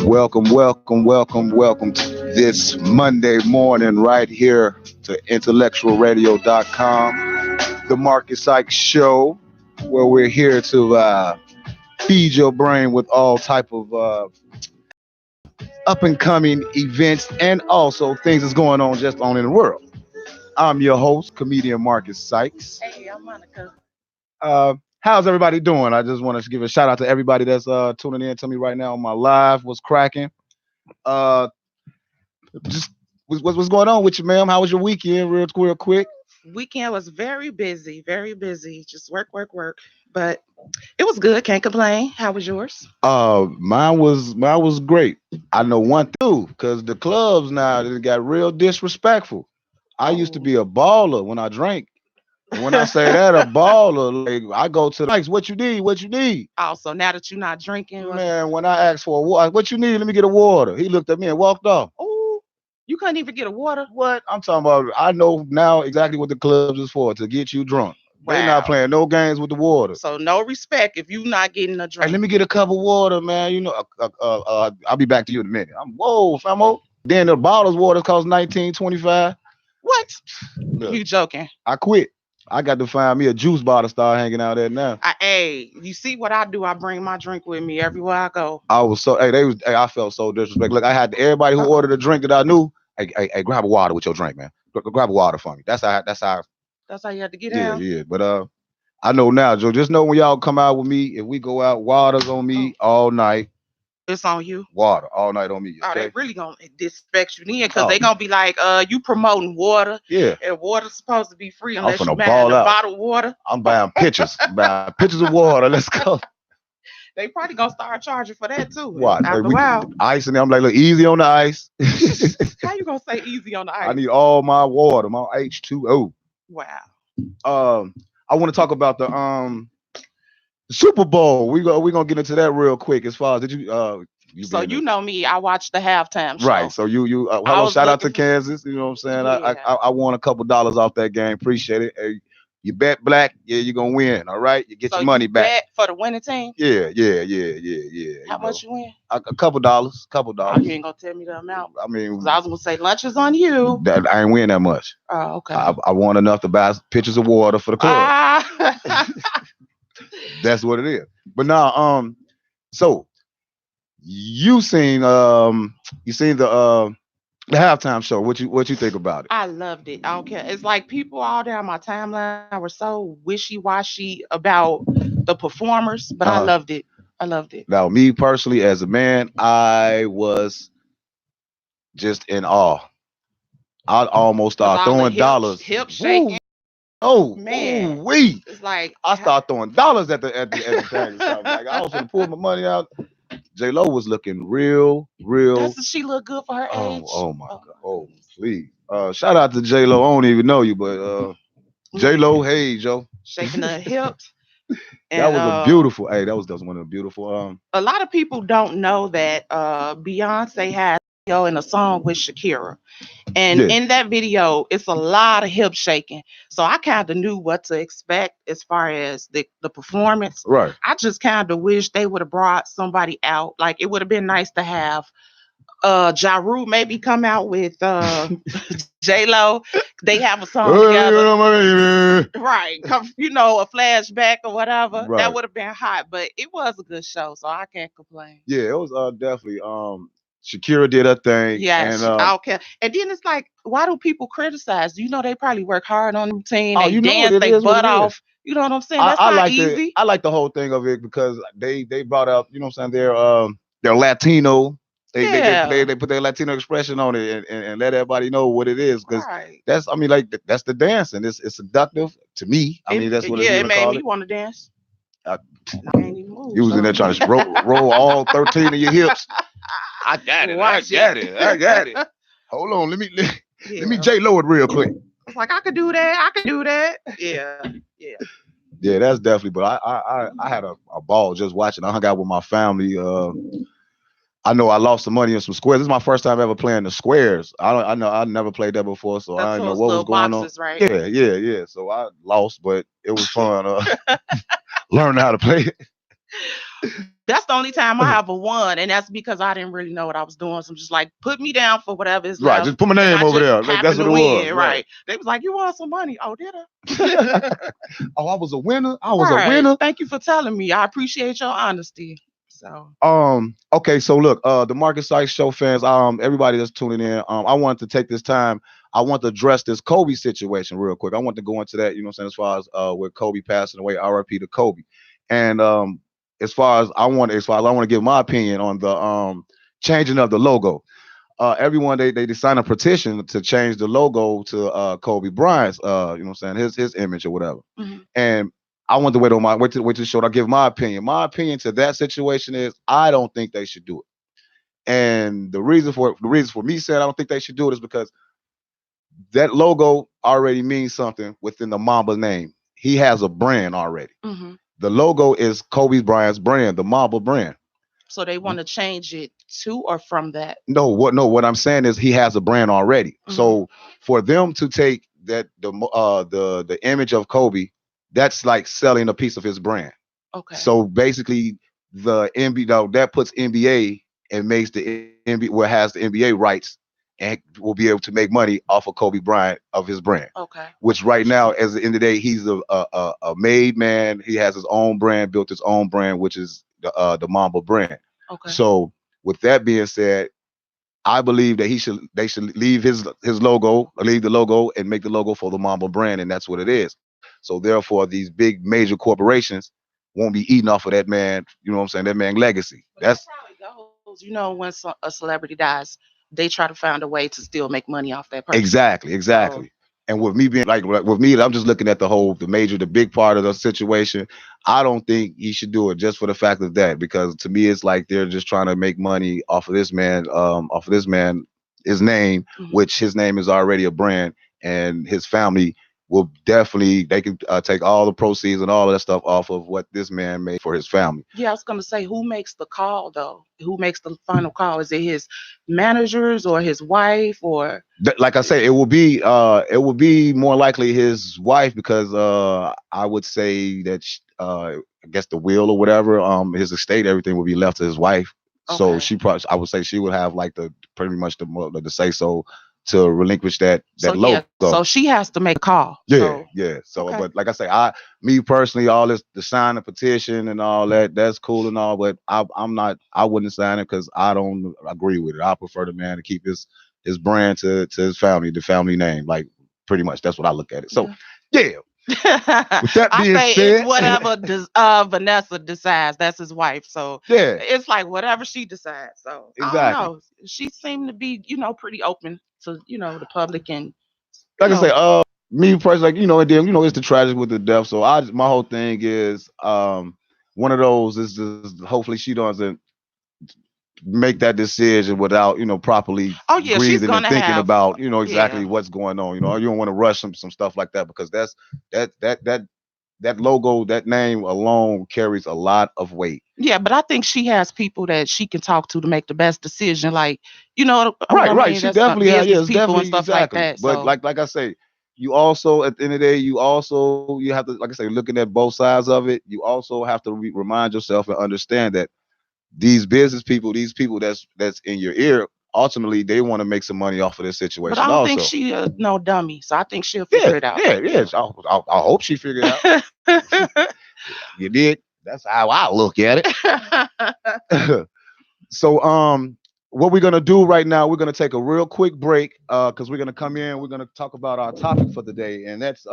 Welcome to this Monday morning right here to IntellectualRadio.com, the Marcus Sykes show, where we're here to feed your brain with all type of up and coming events and also things that's going on just on in the world. I'm your host, comedian Marcus Sykes. Hey, I'm Monica. How's everybody doing? I just want to give a shout out to everybody that's tuning in to me right now on my live. What's cracking? Uh, just what's going on with you, ma'am? How was your weekend? Real quick. Weekend was very busy, very busy. Just work. But it was good. Can't complain. How was yours? Mine was great. I know one thing because the clubs now they got real disrespectful. I used to Oh. be a baller when I drank. And when I say that, a baller, like I go to the Sykes, what you need? What you need? Also, now that you're not drinking, Man, when I asked for a water, what you need? Let me get a water. He looked at me and walked off. oh, you couldn't even get a water. What? I'm talking about, I know now exactly what the clubs is for, to get you drunk. They not Wow. playing no games with the water. So no respect if you not getting a Hey, drink. let me get a cup of water, man. I'll be back to you in a minute. Whoa, famo. Then the bottles water cost 19.25. What? Look, You joking? I quit. I got to find me a juice bottle start hanging out there now. Hey, you see what I do? I bring my drink with me everywhere I go. I felt so disrespectful. Look, I had everybody who ordered a drink that I knew. Hey, grab a water with your drink, man. Grab a water for me. That's how you have to get Yeah, down. yeah. But I know now, Joe. Just know when y'all come out with me, if we go out, water's on me all night. It's on you. Water all night on me. Oh, they Okay. really gonna disrespect you then, because Oh, they gonna be like, you promoting water, yeah. and water's supposed to be free I'm unless you finna buying ball a out. bottled water. I'm buying pictures. Buying pictures of water. Let's go. They probably gonna start charging for that too. What? Hey, After a while. ice in there. I'm like, look, easy on the ice. How you gonna say easy on the I ice? need all my water, my H2O. Wow. I want to talk about the Super Bowl. We gonna get into that real quick. As far as you So being you know me, I watched the halftime show. right. So you I hello, was shout out to looking for Kansas. You know what I'm saying? I yeah. won a couple dollars off that game. Appreciate it. Hey, you bet black, yeah, you're gonna win. All right, you get So your money you back. bet for the winning team? Yeah. How much you win? A couple dollars, Oh, you ain't gonna tell me the amount. I mean, 'Cause I was gonna say lunch is on you. I ain't win that much. Oh, okay. I won enough to buy pitchers of water for the club. Ah. That's what it is. But now, so you seen the halftime show. What you think about it? I loved it. I don't care. It's like people all down my timeline were so wishy-washy about the performers, but I Uh-huh. loved it. I loved it. Now, me personally, as a man, I was just in awe. I almost Cause started all the throwing dollars. hip Woo, shaking, ooh, man. wee! It's like I started throwing dollars at the thing. Like I was gonna pull my money out. J Lo was looking real. doesn't she look good for her age? Oh my Oh god. my Oh goodness. please. Shout out to J Lo. I don't even know you, but J Lo, Man, hey Joe. shaking her hips. That And was a beautiful. Hey, that was one of the beautiful. a lot of people don't know that Beyonce had a video in a song with Shakira. And Yeah. in that video, it's a lot of hip shaking. So I kind of knew what to expect as far as the performance. Right. I just kind of wish they would have brought somebody out. Like it would have been nice to have Ja Rule maybe come out with J Lo. They have a song together. Right. Come, a flashback or whatever. Right. That would have been hot. But it was a good show, so I can't complain. Yeah, it was definitely Shakira did her thing, Yes, and I don't care. And then it's like, why do people criticize? You know, they probably work hard on the routine. oh, They you know what dance, it they is, what butt it is. off. You know what I'm saying? I, That's I not like easy. I like the whole thing of it because they brought up, you know what I'm saying, they're Latino. Yeah. They put their Latino expression on it and let everybody know what it is because Right. that's I mean like that's the dancing. It's seductive to me. I mean that's what Yeah, you it would made call me it. want to dance. Uh, And I can't even move. you was in there trying to roll all 13 of your hips. I got it. Watch it. I got it. Hold on, let me Yeah. J Lo it real quick. It's like I could do that. I could do that. Yeah. Yeah. Yeah, that's definitely. But I had a ball just watching. I hung out with my family. I know I lost some money in some squares. This is my first time ever playing the squares. I know I never played that before, so I That's didn't know those what was little going on. boxes, right? Yeah. So I lost, but it was fun. Learning how to play it. That's the only time I ever won, and that's because I didn't really know what I was doing. So I'm just like, put me down for whatever is Right, left. just put my And name I over just there. That's happened what to it was. win, Right. right? They was like, you won some money. Oh, did I? Oh, I was a winner. I was a Right. winner. Thank you for telling me. I appreciate your honesty. So Okay, so look, the Marcus Sykes show fans, everybody that's tuning in, I wanted to take this time. I want to address this Kobe situation real quick. I want to go into that, you know what I'm saying, as far as with Kobe passing away, RIP to Kobe. And as far as I want to give my opinion on the changing of the logo. Everyone they signed a petition to change the logo to Kobe Bryant's you know what I'm saying, his image or whatever. mhm. And I want to wait to the show. I'll give my opinion. My opinion to that situation is I don't think they should do it. And the reason for me saying I don't think they should do it is because that logo already means something within the Mamba name. He has a brand already. Mhm. The logo is Kobe Bryant's brand, the Mamba brand. So they want to change it to or from that. What I'm saying is he has a brand already. Mhm. So for them to take the image of Kobe, that's like selling a piece of his brand. Okay. So basically, the NBA that puts NBA and makes the NBA has the NBA rights and will be able to make money off of Kobe Bryant of his brand. Okay. Which right now, as the end of the day, he's a made man. He has his own brand, built his own brand, which is the Mamba brand. Okay. So with that being said, I believe that they should leave leave the logo and make the logo for the Mamba brand, and that's what it is. So therefore, these big major corporations won't be eating off of that man. You know what I'm saying? That man legacy. But that's how it goes. You know, when a celebrity dies, they try to find a way to still make money off that person. Exactly. So And with me being like with me, I'm just looking at the big part of the situation. I don't think he should do it just for the fact of that, because to me it's like they're just trying to make money off of this man, his name, mhm. which his name is already a brand, and his family will definitely they can take all the proceeds and all of that stuff off of what this man made for his family. Yeah, I was gonna say, who makes the call though? Who makes the final call? Is it his managers or his wife or? Like I say, it will be more likely his wife, because I would say that I guess the will or whatever, his estate, everything would be left to his wife. So Okay. I would say she would have like the pretty much the say so to relinquish that So logo. yeah, so she has to make a call. Yeah, So yeah. So, okay. but like I say, me personally, all this, the sign a petition and all that, that's cool and all, but I wouldn't sign it because I don't agree with it. I prefer the man to keep his brand to his family, the family name. Like pretty much, that's what I look at it. So, yeah. With that I being say said, it's whatever Vanessa decides. That's his wife. So yeah, it's like whatever she decides. So I don't exactly. know. She seemed to be, pretty open to, the public and Like I know. say, me personally, like and then it's the tragic with the death. So my whole thing is, one of those is just hopefully she doesn't make that decision without properly Oh yeah, she's breathing and gonna thinking have about exactly yeah. what's going on. You don't want to rush some stuff like that, because that logo, that name alone carries a lot of weight. Yeah, but I think she has people that she can talk to make the best decision. Like, what I Right. mean? She That's some definitely has, business yes, people and definitely, stuff like exactly. that. But So like I say, you also at the end of the day, you have to, like I say, looking at both sides of it. You also have to remind yourself and understand that these business people, these people that's in your ear, ultimately they want to make some money off of this but situation I don't think also. she no dummy. So I think she'll Yeah, figure it out. yeah. I hope she figured it out. You did. That's how I look at it. So what we're gonna do right now, we're gonna take a real quick break, because we're gonna come in, we're gonna talk about our topic for the day, and that's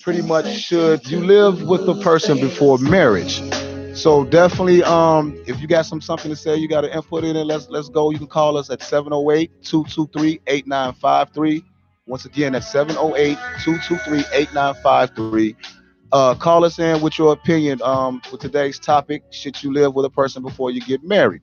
pretty much, should you live with a person before marriage? So definitely, if you got something to say, you got to input in it. Let's go. You can call us at 708-223-8953. Once again, that's 708-223-8953. Call us in with your opinion with today's topic. Should you live with a person before you get married?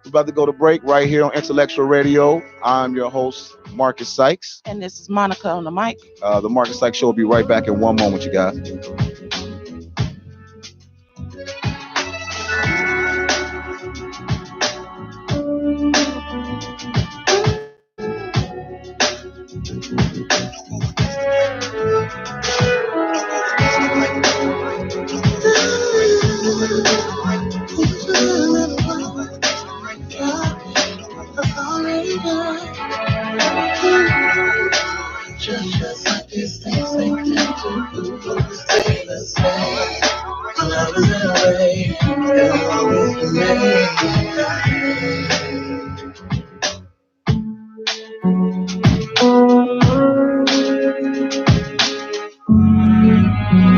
We're about to go to break right here on Intellectual Radio. I'm your host, Marcus Sykes. And this is Monica on the mic. The Marcus Sykes Show will be right back in one moment, you guys. stay the same. My love is in a way, it'll always remain.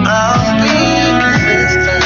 I'll be consistent.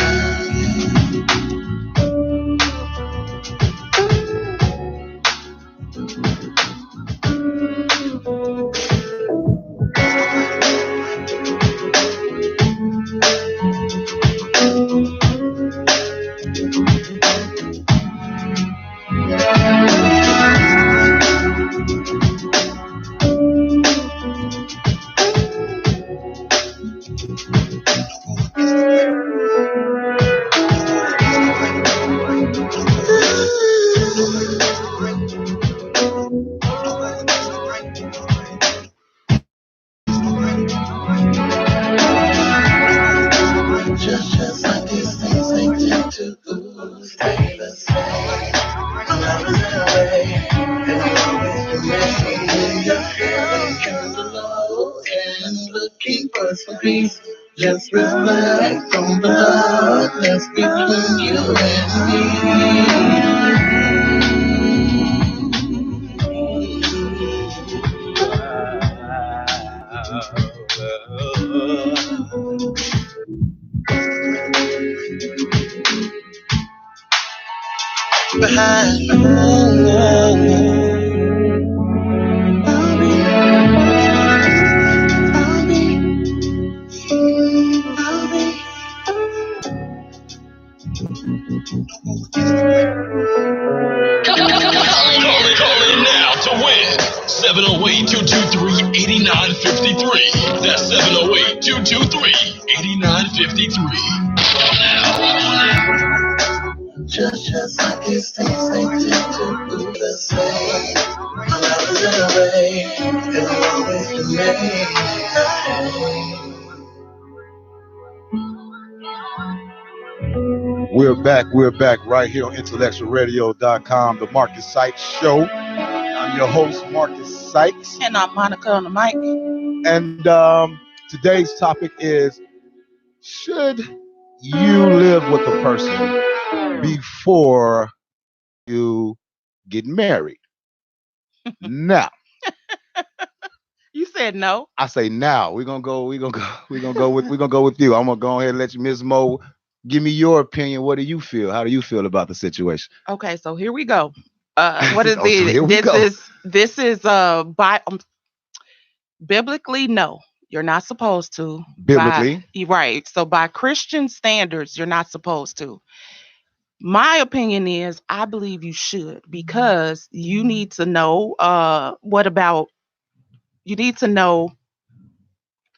Just like these things they tend to stay the same. My love is in a way, it'll always remain. Just like the love and the keepers for peace. Just reflect on the love that's between you and me. Behind Calling now to win. 708-223-8953. That's 708-223-8953. Just like these things they tend to do the same. My love is in a way, it'll always remain. We're back right here on IntellectualRadio.com, the Marcus Sykes Show. I'm your host, Marcus Sykes. And I'm Monica on the mic. And today's topic is, should you live with a person before you get married? Now. You said no. I say now. We're gonna go with you. I'm gonna go ahead and let you, Ms. Mo, give me your opinion. What do you feel? How do you feel about the situation? Okay, so here we go. What is So here we go. This is biblically, no, you're not supposed to. Biblically, right. So by Christian standards, you're not supposed to. My opinion is, I believe you should, because you need to know you need to know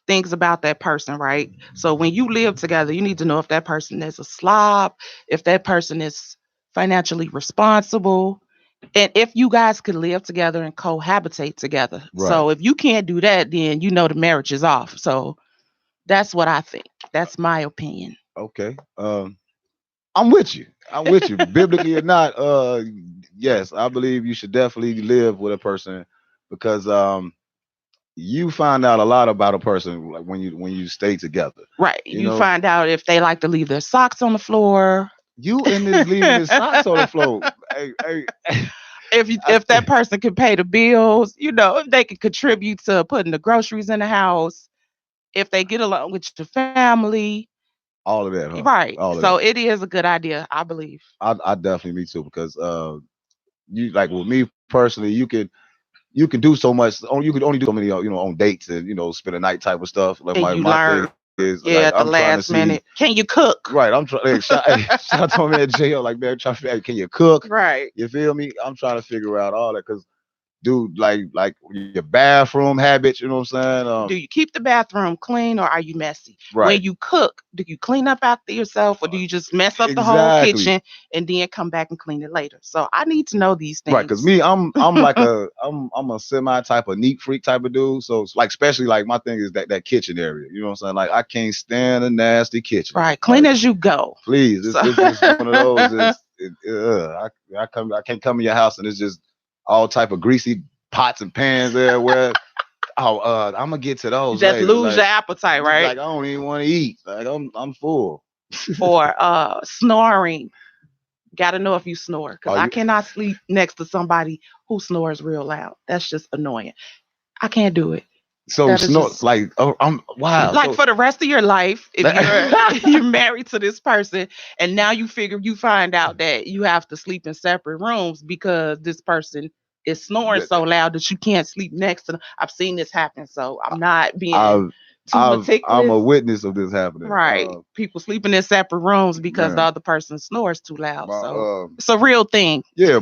things about that person, right? So when you live together, you need to know if that person is a slob, if that person is financially responsible, and if you guys could live together and cohabitate together. Right. So if you can't do that, then you know the marriage is off. So that's what I think. That's my opinion. Okay. I'm with you. Biblically or not, yes, I believe you should definitely live with a person, because you find out a lot about a person, like when you stay together. Right. You find out if they like to leave their socks on the floor. You and this leaving his socks on the floor. Hey. If that person can pay the bills, if they can contribute to putting the groceries in the house, if they get along with your family. All of that, huh? Right. So it is a good idea, I believe. I definitely, me too, because you, like, with me personally, you can do so much. You could only do so many, on dates and spend a night type of stuff. Like, and my thing is, at the last minute. Can you cook? Right. I'm trying. Shout out to me at jail. Like, man, trying to figure out, can you cook? Right. You feel me? I'm trying to figure out all that, because, dude, like your bathroom habits. You know what I'm saying? Do you keep the bathroom clean, or are you messy? Right. When you cook, do you clean up after yourself, or do you just mess up the whole kitchen and then come back and clean it later? So I need to know these things. Right, because me, I'm like I'm a semi type of neat freak type of dude. So it's like, especially, like, my thing is that kitchen area. You know what I'm saying? Like, I can't stand a nasty kitchen. Right, clean as you go. Please, it's one of those. I can't come in your house and it's just all type of greasy pots and pans everywhere. Oh, I'm gonna get to those Just later. lose your appetite, right? Like I don't even want to eat. Like I'm full. Or snoring. Got to know if you snore, because I cannot sleep next to somebody who snores real loud. That's just annoying. I can't do it. So snore like I'm wow. Like So, for the rest of your life, if you're married to this person, and now you find out that you have to sleep in separate rooms because this person is snoring so loud that you can't sleep next to them. I've seen this happen, so I'm not being too meticulous. I'm a witness of this happening. Right. People sleeping in separate rooms because the other person snores too loud. So it's a real thing. Yeah,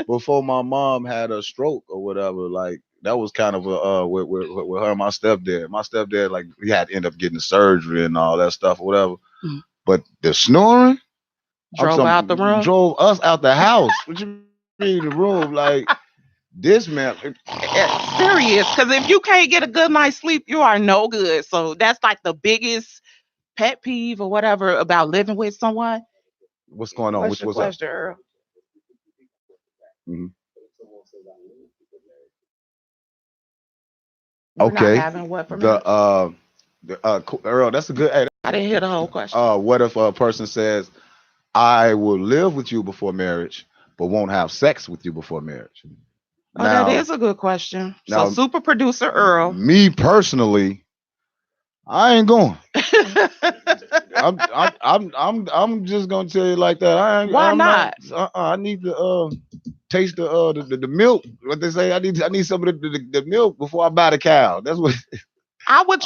before my mom had a stroke or whatever, like that was kind of with her and my stepdad. My stepdad, like, he had to end up getting the surgery and all that stuff or whatever. Mm. But the snoring drove out the room. Drove us out the house. What you mean the room? Like this man. Serious. Because if you can't get a good night's sleep, you are no good. So that's like the biggest pet peeve or whatever about living with someone. What's going on? What's your question, Earl? Mm-hmm. Okay. Having what for me? Earl, that's a good. Hey, I didn't hear the whole question. What if a person says, "I will live with you before marriage, but won't have sex with you before marriage"? Now, that is a good question. So, super producer Earl. Me personally, I ain't going. I'm just gonna tell you like that. Why not? I need to taste the milk. What they say, I need some of the milk before I buy the cow. That's what I would.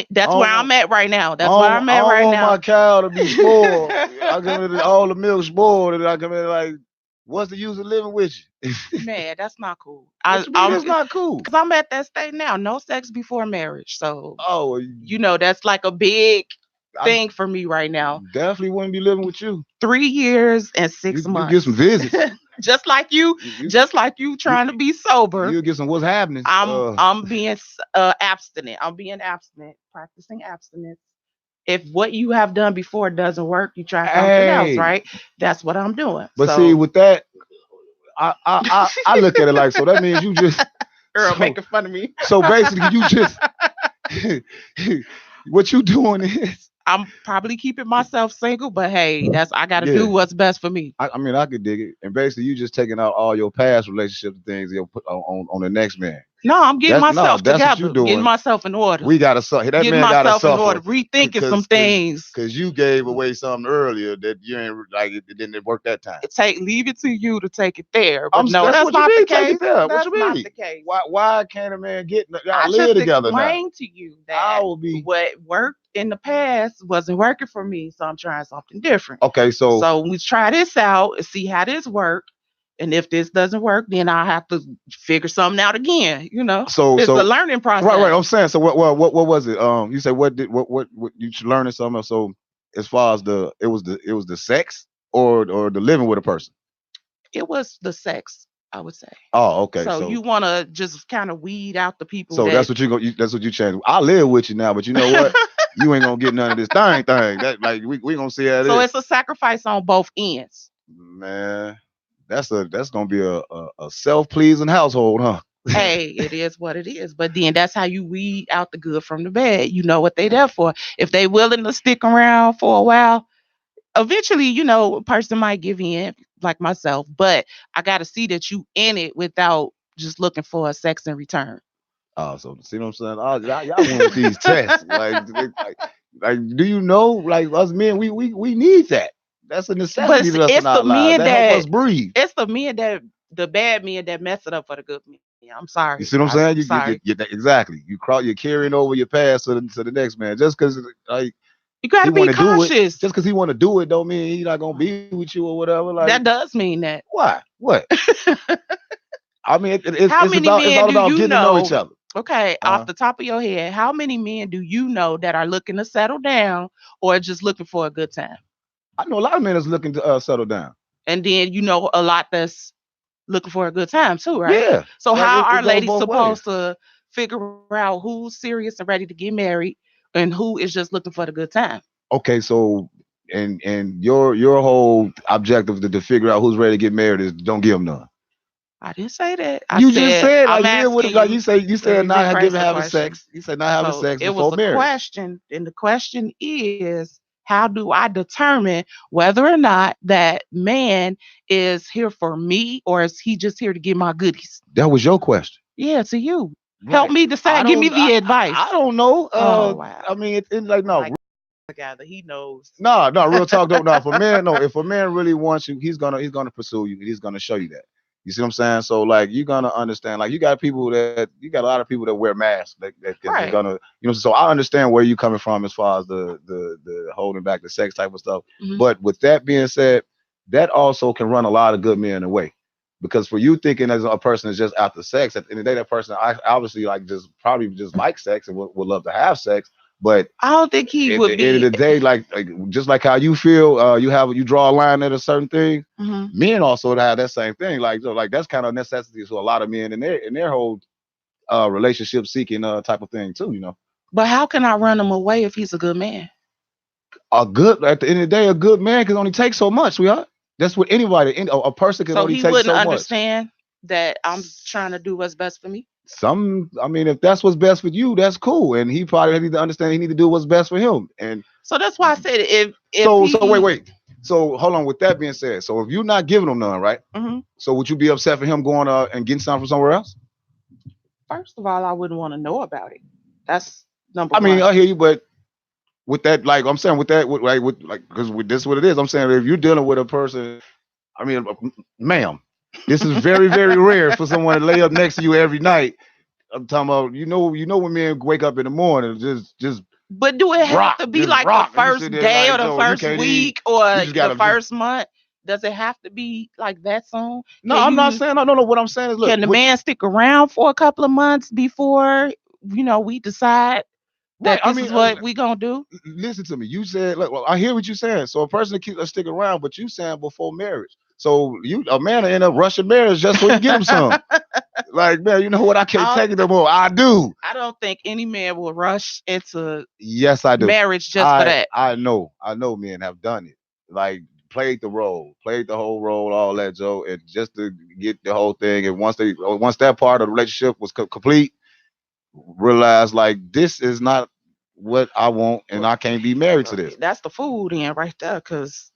That's where I'm at right now. That's where I'm at right now. I want my cow to be spoiled. I come in all the milk spoiled, and I come in like, what's the use of living with you? Man, that's not cool. That's not cool. Because I'm at that stage now. No sex before marriage. So, that's like a big thing for me right now. Definitely wouldn't be living with you. 3 years and 6 months. You get some visits. just like you trying to be sober. You'll get some what's happening. I'm being abstinent. I'm being abstinent, practicing abstinence. If what you have done before doesn't work, you try something else, right? That's what I'm doing. But see, with that, I look at it like, so that means you just Earl making fun of me. So basically, you just what you doing is, I'm probably keeping myself single, but hey, I got to do what's best for me. I mean, I could dig it. And basically, you just taking out all your past relationships and things you'll put on the next man. No, I'm getting myself together, getting myself in order. We got to suffer. That man got to suffer. In order, rethinking some things. Because you gave away something earlier that you ain't like. It didn't work that time. Leave it to you to take it there. But no, that's not the case. What you mean? Not the case. Why can't a man get live together now? I just explained to you that what worked in the past wasn't working for me, so I'm trying something different. Okay, so we try this out and see how this works. And if this doesn't work, then I'll have to figure something out again. So it's a learning process. Right. I'm saying. So what was it? You say what you learning something? So as far as it was the sex or the living with a person. It was the sex, I would say. Oh, okay. So you want to just kind of weed out the people. So that's what that's what you change. I live with you now, but you know what? You ain't gonna get none of this thing. That like we gonna see how it is. So it's a sacrifice on both ends. Man. That's gonna be a self-pleasing household, huh? Hey, it is what it is. But then that's how you weed out the good from the bad. You know what they there for. If they willing to stick around for a while, eventually, a person might give in, like myself. But I got to see that you in it without just looking for a sex in return. Oh, so see what I'm saying? Y'all went with these tests. Like, do you know? Like us men, we need that. That's a necessity. But it's the men that help us breathe. It's the men the bad men that mess it up for the good men. I'm sorry. You see what I'm saying? Exactly. You're carrying over your past to the next man. Just because you gotta be cautious. Just because he want to do it, don't mean he's not gonna be with you or whatever. Like that does mean that. Why? What? I mean, it's all about getting to know each other. Okay, off the top of your head, how many men do you know that are looking to settle down or just looking for a good time? I know a lot of men that's looking to settle down. And then a lot that's looking for a good time too, right? Yeah. So how are ladies supposed to figure out who's serious and ready to get married and who is just looking for the good time? Okay, so and your whole objective to figure out who's ready to get married is don't give them none. I didn't say that. I You just said said I'm like men would asking like you. you Let said me not rephrase giving the having question. sex. You said not having So sex it was before a marriage. question, and the question is, how do I determine whether or not that man is here for me or is he just here to get my goodies? That was your question. Yeah, to you. Help Right. me I decide. Give me don't the I advice. don't know. Oh wow. I mean it's like no Like together, he knows. no, real talk though. No, if a man, no, if a man really wants you, he's gonna pursue you. He's gonna show you that. You see what I'm saying? So like you're gonna understand. Like you got a lot of people that wear masks that is Right. gonna So I understand where you coming from as far as the holding back the sex type of stuff. Mhm. But with that being said, that also can run a lot of good men away. Because for you thinking as a person is just after sex, at the end of the day, that person obviously like just probably just like sex and would love to have sex. But I don't think he at would the end of be. the day, like just like how you feel, you draw a line at a certain thing. Mhm. Men also have that same thing. Like so, like that's kind of necessity for a lot of men in their whole relationship seeking type of thing too. But how can I run him away if he's a good man? A good at the end of the day, a good man can only take so much. That's what anybody. A person can So only he take wouldn't so much. understand that I'm trying to do what's best for me. I mean, if that's what's best for you, that's cool. And he probably need to understand he need to do what's best for him. And So that's why I said if so he. wait. So hold on. With that being said, so if you're not giving him none, right? Mhm. So would you be upset for him going and getting something from somewhere else? First of all, I wouldn't want to know about it. That's number I mean, one. I hear you, but with that, like I'm saying, with that, because with this, what it is, I'm saying if you're dealing with a person, I mean, ma'am, this is very, very rare for someone to lay up next to you every night. I'm talking about, when men wake up in the morning, just But do it have rock, to be just like the rock, and you sit first there day or like, the yo, you first can't even, week or you just the gotta just. first month? Does it have to be like that soon? No, I'm not saying, no. What I'm saying is, look, Can the man stick around for a couple of months before we decide right. that I this mean, is what we gonna do? listen to me. You said, look, well, I hear what you're saying. So a person to keep stick around, but you saying before marriage. So a man will end up rushing marriage just so he get him some. Like, man, you know what? I can't take it no more. I do. I don't think any man will rush into Yes, I do. marriage just for that. I know men have done it. Like played the whole role, all that, Joe, and just to get the whole thing. And once that part of the relationship was complete, realized like this is not what I want, and I can't be married to this. That's the food in right there, cause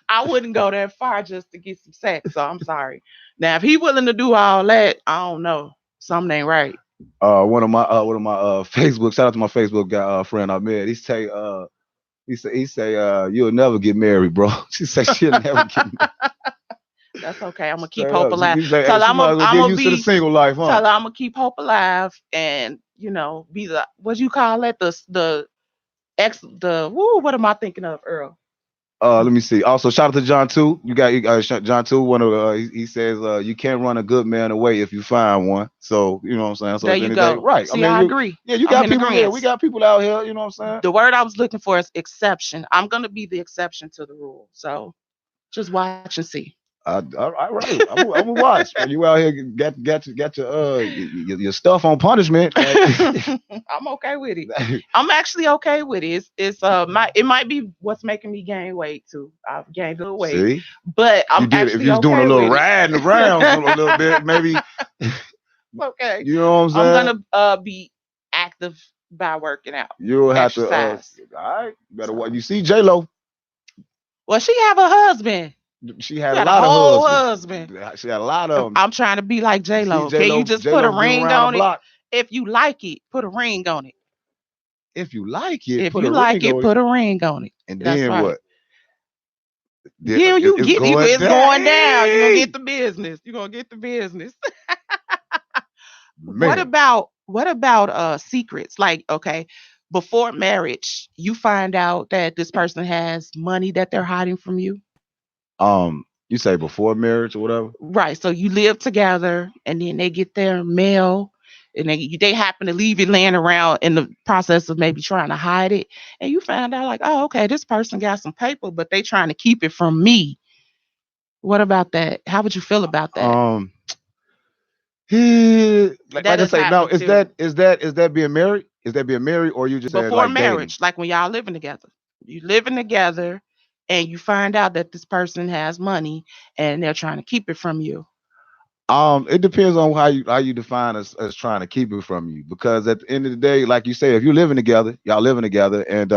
I wouldn't go that far just to get some sex. So I'm sorry. Now, if he willing to do all that, I don't know. Something ain't right. One of my Facebook, shout out to my Facebook guy friend I met. He say you'll never get married, bro. She said she'll never get married. That's okay. I'm gonna keep Straight hope up. alive. He say, hey, Tell her she might as well I'm get gonna used to the be. single life, huh? Tell her I'm gonna keep hope alive, and be the what you call it, the what am I thinking of, Earl? Let me see. Also, shout out to John too. You got John too. One of he says you can't run a good man away if you find one. So you know what I'm saying. So There at the you end of the day, go. right? I See, mean, I agree. you I'm got in people. Yeah, agreement. we got people out here. You know what I'm saying. The word I was looking for is exception. I'm gonna be the exception to the rule. So just watch and see. All right. I'm gonna watch. When you out here got your stuff on punishment. I'm okay with it. I'm actually okay with it. It might be what's making me gain weight too. I've gained a little weight, See, but I'm you did it. If actually you was doing a okay little with riding around a little bit, maybe. okay. You know what I'm saying? I'm gonna be active by working out. You'll have to. Exercise. All right. Better what you see, J Lo. Well, she have a husband. She She had a got a lot of whole husbands. husband. She had a lot of them. I'm trying to be like J See, Lo. Can you just J put a Lo been ring around the on it? block. If you like it, put a ring on it. If you like it, If put you a like ring it, on it. put a ring on it. And That's then right. what? Yeah, It's going it's down. going down. You're gonna get the business. You're gonna get the business. Man. What about secrets? Like, okay, before marriage, you find out that this person has money that they're hiding from you. You say before marriage or whatever? Right. So you live together and then they get their mail and they happen to leave it laying around in the process of maybe trying to hide it. And you find out like, oh, okay, this person got some paper, but they trying to keep it from me. What about that? How would you feel about that? Like That I has say, now happened too. is that being married? Is that being married or you just said Before like dating? marriage, like when y'all living together. You living together and you find out that this person has money and they're trying to keep it from you. It depends on how you define as trying to keep it from you. Because at the end of the day, like you say, if you're living together, y'all living together, and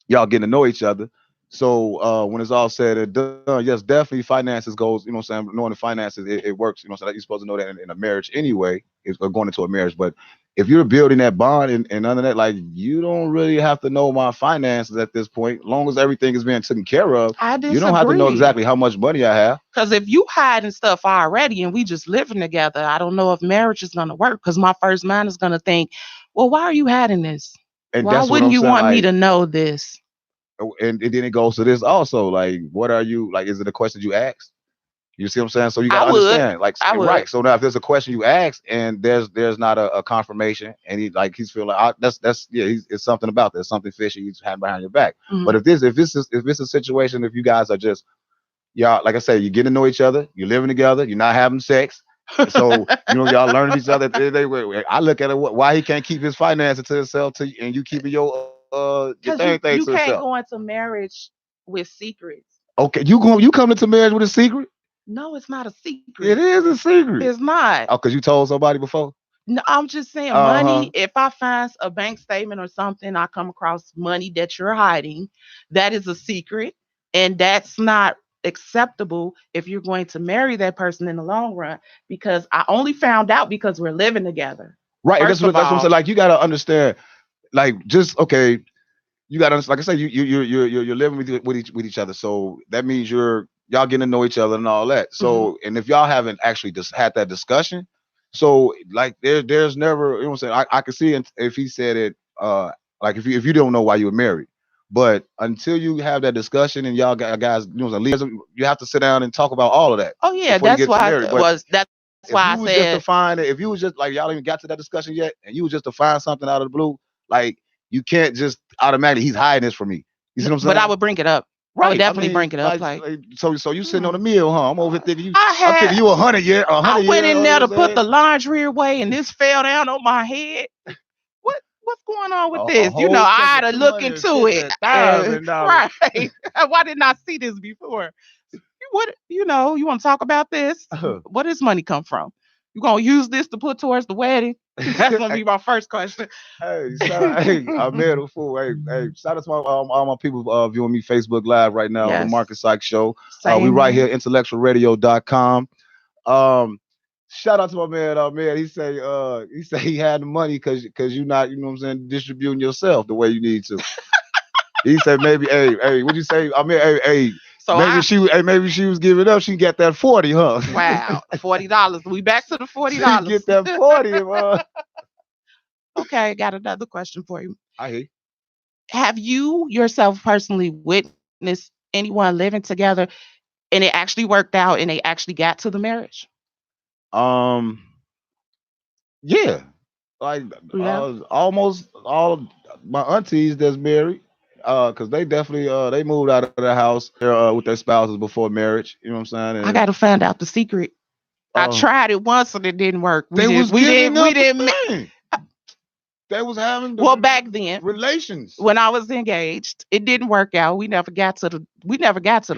y'all getting to know each other. So when it's all said and done, yes, definitely finances goes. You know what I'm saying? Knowing the finances, it works. You know what I'm saying? Like, you're supposed to know that in a marriage anyway, or going into a marriage. But if you're building that bond and none of that, like, you don't really have to know my finances at this point. As long as everything is being taken care of, I you don't have to know disagree. exactly how much money I have. Because if you hiding stuff already and we just living together, I don't know if marriage is gonna work. Because my first mind is gonna think, well, why are you hiding this? And Why that's what wouldn't I'm you saying. want me Like, to know this? and then it goes to this also. Like, what are you like? Is it a question you ask? You see what I'm saying? So you I gotta would. understand, like, I would. right. So now if there's a question you ask and there's not a confirmation, and he's feeling like, that's yeah, it's something about there's something fishy he's had behind your back. But Mhm. if it's a situation, if you guys are just, y'all, like I say, you get to know each other, you're living together, you're not having sex, so y'all learning each other. I look at it, why he can't keep his finances to himself, and you keeping your Because thing to you can't yourself. go into marriage with secrets. Okay, you come into marriage with a secret? No, it's not a It secret. is a secret. It's not. Oh, because you told somebody before? No, I'm just saying Uh-huh. money. If I find a bank statement or something, I come across money that you're hiding, that is a secret. And that's not acceptable if you're going to marry that person in the long run, because I only found out because we're living together. Right. And First of that's what I'm saying. all, Like, you gotta understand, like, just okay, you got to, like I said, you're living with each other, so that means y'all getting to know each other and all that. mhm, So, and if y'all haven't actually just had that discussion, so like there's never, you know what I'm saying. I can see if he said it, like, if you don't know why you were married, but until you have that discussion and y'all guys, you have to sit down and talk about all of that oh yeah, before you that's get to why married. it But was. That's if why I you was just to said, find it, if you was just like, y'all even got to that discussion yet, and you was just to find something out of the blue, like, you can't just automatically, he's hiding this from me. You see what I'm but I saying? would bring it up. I would Right. I definitely mean, bring it up. like, Like, so you sitting on hmm, a meal, huh? I'm over here thinking I I'm thinking had, you 100 year, a I hundred went year. You in know there what to I'm put saying? the laundry away, and this fell down on my head. What's going on with A this? whole I check had of to two look hundred and into fifty it. $1,000. Right. Why didn't I see this before? What, you want to talk about this? Where does money come from? You gonna use this to put towards the wedding? That's gonna be my first question. Hey, shout out! Hey, I'm mad a fool. Hey, shout out to all my people viewing me Facebook Live right now. The Yes. Marcus Sykes Show. We Same right here. here, IntellectualRadio.com. Um, Shout out to my man. Man, he say he had the money because you not, you know what I'm saying, distributing yourself the way you need to. He said maybe, hey, what'd you say? I mean, hey, So I maybe she was giving up. She got that 40, huh? wow, $40. We back to the $40. She get that 40, Okay, got another question for you. I hear. Have you yourself personally witnessed anyone living together and it actually worked out and they actually got to the marriage? Um, yeah, like, Yeah. almost all my aunties that's married, because they definitely they moved out of the house with their spouses before marriage. You know what I'm saying? I And gotta find out the secret. I tried it once and it didn't work. they was giving We up the didn't thing. They was having well back then relations. when I was engaged, it didn't work out. We never got to the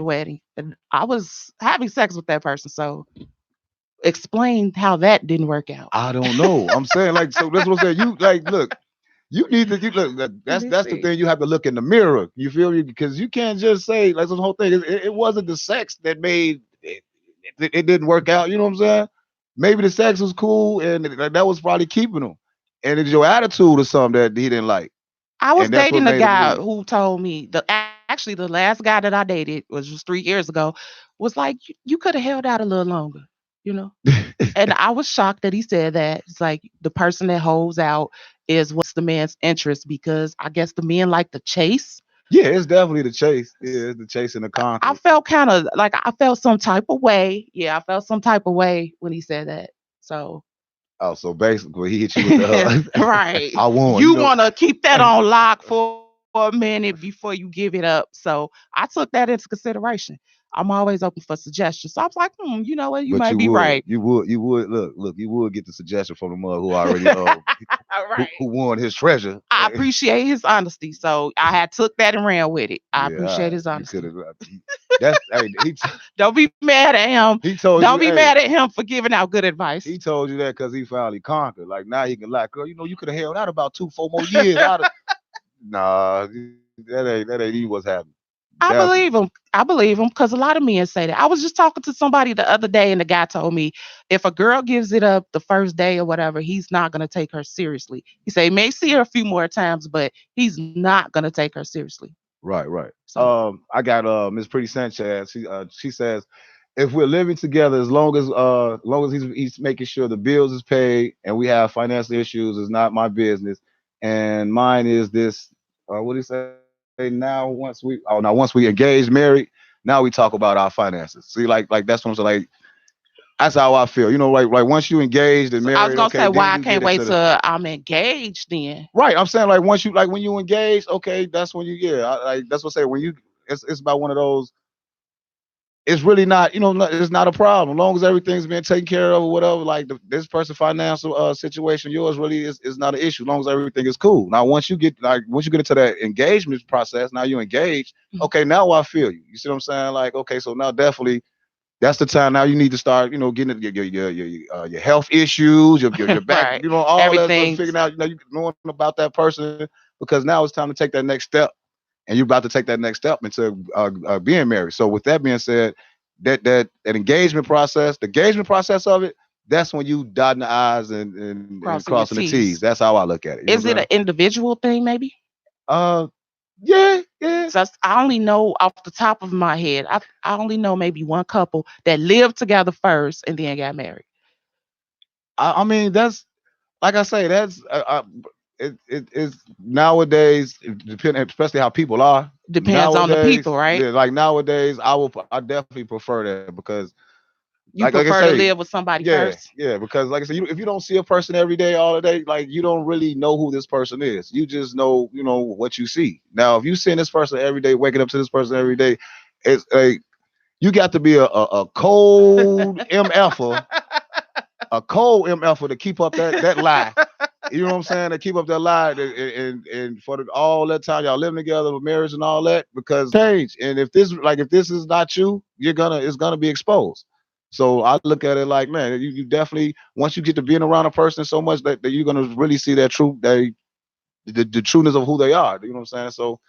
wedding. And I was having sex with that person. So explain how that didn't work out. I don't know. I'm saying, like, so that's what I'm saying. You, like, look, you look. Let That's me the see. thing. You have to look in the mirror. You feel me? Because you can't just say, like, this whole thing. It wasn't the sex that made it didn't work out. You know what I'm saying? Maybe the sex was cool, and that was probably keeping him. And it's your attitude or something that he didn't like, I was and that's what dating a made him guy leave. who told me actually the last guy that I dated was just 3 years ago, was like, you could have held out a little longer, you know? And I was shocked that he said that. It's like the person that holds out is what's the man's interest, because I guess the men like the chase. Yeah, it's definitely the chase. Yeah, it's the chase and the I conquer. felt kind of like I felt some type of way. Yeah, I felt some type of way when he said that. So Oh, so basically, he hit you with the right. I won. You want to keep that on lock for a minute before you give it up. So I took that into consideration. I'm always open for suggestions. So I was like, you know what? You But might be right. you would look, you would get the suggestion from the mother who already Right. who won his treasure. I appreciate his honesty. So I had took that and ran with it. I Yeah, all appreciate right. his You could honesty. have. That's hey, Don't be mad at him. he told Don't you, be hey, mad at him for giving out good advice. he told you that because he finally conquered. Like now he can like, girl, you could have held out about 2-4 more years. Nah, that ain't even what's happening. I That's believe him. I believe him because a lot of men say that. I was just talking to somebody the other day, and the guy told me if a girl gives it up the first day or whatever, he's not going to take her seriously. He said he may see her a few more times, but he's not going to take her seriously. right, right. So, I got Miss Pretty Sanchez. She says if we're living together, as long as he's making sure the bills is paid and we have financial issues, is not my business. And mine is this. What do you say? Now once we engaged, married, now we talk about our finances. See, like that's what I'm saying. Like that's how I feel. Like once you engaged and so I was married, gonna say okay, then why I you get can't wait into the till I'm engaged. Then right. I'm saying like once you like when you engage, okay, that's when you like that's what I say when you it's about one of those. It's really not, it's not a problem. As long as everything's being taken care of or whatever, like this person's financial situation, yours really is not an issue. As long as everything is cool. Now, once you get into that engagement process, now you engage. Mhm. Okay, now I feel you. You see what I'm saying? Like, okay, so now definitely that's the time. Now you need to start, getting into your health issues, your back, right, all that stuff, everything. figuring out, you knowing about that person because now it's time to take that next step and you're about to take that next step into being married. So with that being said, that engagement process of it, that's when you dotting the I's and Crossing your crossing the T's. T's. That's how I look at it. You know Is what it I'm an saying? individual thing? Maybe. Uh, yeah, yeah. So I only know off the top of my head. I only know maybe one couple that lived together first and then got married. I mean, that's like I say, that's it's nowadays, depending, especially how people are Depends on the nowadays. people, right? Yeah, like nowadays, I definitely prefer that because You like I prefer to say, live with somebody yeah, first. yeah, because like I said, if you don't see a person every day, all the day, like you don't really know who this person is. You just know, what you see. Now, if you see this person every day, waking up to this person every day, it's like you got to be a cold mf'er, a cold mf'er to keep up that lie. You know what I'm saying? To keep up that lie and for all that time y'all living together with marriage and all that because change. And if this is not you, it's gonna be exposed. So I look at it like, man, you definitely once you get to being around a person so much that you're gonna really see that truth, the trueness of who they are. You know what I'm saying? So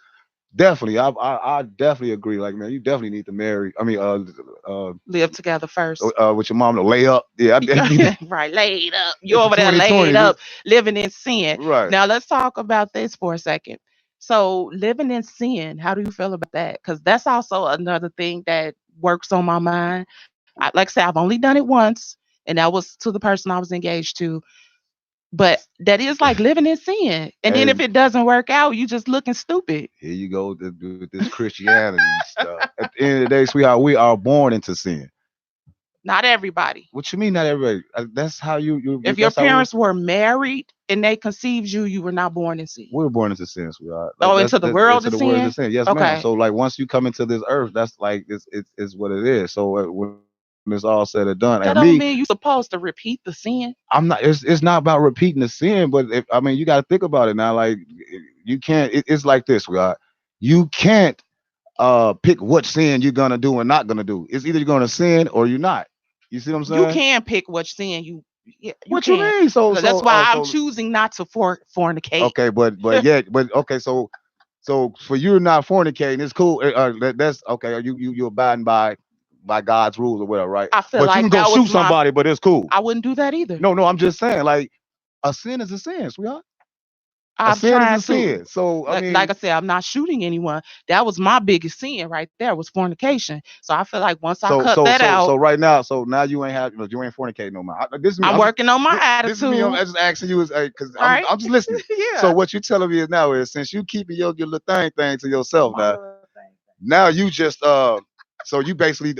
definitely, I definitely agree. Like, man, you definitely need to marry. I mean, Live together first. with your mom to lay up. Yeah, I definitely. Right, laid up. You It's the over there 2020. laid up, living in sin. Right. Now let's talk about this for a second. So living in sin, how do you feel about that? Because that's also another thing that works on my mind. Like I said, I've only done it once, and that was to the person I was engaged to. But that is like living in sin. And then if And it doesn't work out, you just looking stupid. here you go with this Christianity stuff. At the end of the day, sweetheart, we are born into sin. Not everybody. What you mean, not everybody? That's how If your that's how parents were married and they conceived you, you were not born in sin. we were born into sin, sweetheart. Like Oh, into the world into of the world sin? of sin. Yes, ma'am. Okay. So like once you come into this earth, that's like it's what it is. So when it's all said and done, That and don't me, mean you're supposed to repeat the sin. I'm not. It's not about repeating the sin, but I mean, you got to think about it now. Like you can't. It's like this, sweetheart. You can't pick what sin you're gonna do and not gonna do. It's either you're gonna sin or you're not. You see what I'm You saying? can pick which sin you What you can. mean? That's why I'm choosing not to fornicate. Okay, but okay, so for you not fornicating, it's cool. That's okay. You abiding by God's rules or whatever, right? I feel But you can like go that shoot was my. somebody, but it's cool. I wouldn't do that either. No, I'm just saying, like a sin is a sin, sweetheart. A I'm sin is trying a to. sin. So I Like mean, I said, I'm not shooting anyone. That was my biggest sin right there was fornication. So I feel like once I cut that so out, right now, so now you ain't have you ain't fornicating no more. This is me. I'm working on my This is me. I'm attitude, just asking you is because right? I'm just listening. So Yeah. what you telling me is now is since you keeping your little thing to yourself My now, little thing. now you just so you basically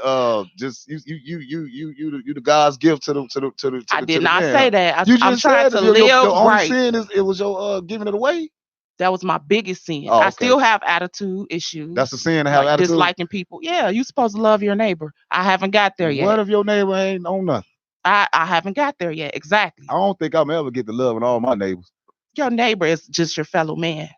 just you the God's gift I to did the not man. say Huh? that. You I'm just trying said to that your live only right. sin is it was your giving it away. That was my biggest sin. Oh, I okay. still have attitude issues. That's a sin to have like attitude. disliking people. Yeah, you supposed to love your neighbor. I haven't got there What yet. if your neighbor ain't on nothing? I haven't got there yet. Exactly. I don't think I'm ever get to loving all my neighbors. Your neighbor is just your fellow man.